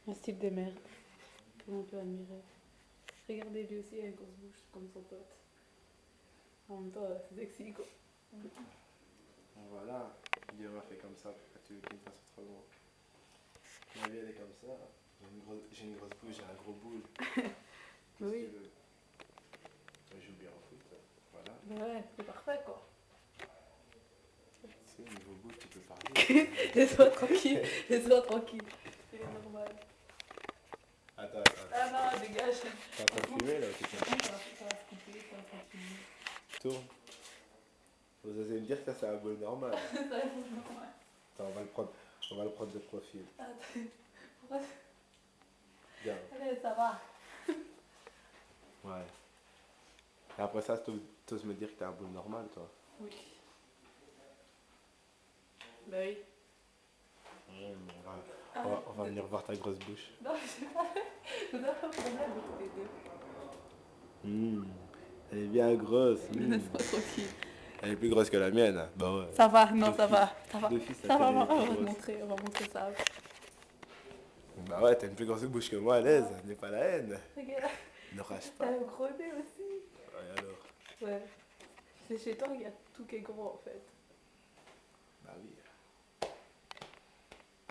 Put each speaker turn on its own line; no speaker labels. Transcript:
Un style de merde que l'on peut admirer. Regardez lui aussi, il a une grosse bouche comme son pote. En même temps, c'est sexy quoi.
Voilà, Dieu m'a fait comme ça, pourquoi tu veux qu'il me fasse autrement? Ma vie elle est comme ça, j'ai une grosse bouche, j'ai un gros boule. Qu'est-ce que
Oui.
tu veux? Je joue bien au foot, voilà.
Bah ouais, c'est parfait quoi.
Tu sais, niveau bouche, tu peux parler.
Laisse-moi tranquille, laisse-moi tranquille. C'est normal.
Attends.
Ah non, dégage.
T'es en train de fumer là ou c'est quoi?
Ça va se couper, ça va continuer.
Tourne. Vous osez me dire que ça c'est un bol normal.
Ça va être normal.
Attends, on va le prendre de profil.
Attends, pourquoi
Bien.
allez, ça va.
Ouais. Et après ça, t'oses me dire que t'es un bol normal, toi.
Oui. Bah oui.
Ouais, mais on va venir voir ta grosse bouche.
Non, je sais pas. Vous avez un problème avec les deux.
Elle est bien grosse.
Laisse-moi tranquille.
Elle est plus grosse que la mienne. Hein. Bah ouais.
Ça va, non, ça
D'office-
va. Ça va.
D'office,
Ça va,
elle est
on
plus
va
grosse.
montrer, on va montrer ça.
Bah ouais, t'as une plus grosse bouche que moi, à l'aise. N'est pas la haine.
Regarde,
Ne rage
t'as
pas.
un gros nez aussi.
Ouais, alors.
Ouais. C'est chez toi, il y a tout qui est gros en fait.
Bah oui.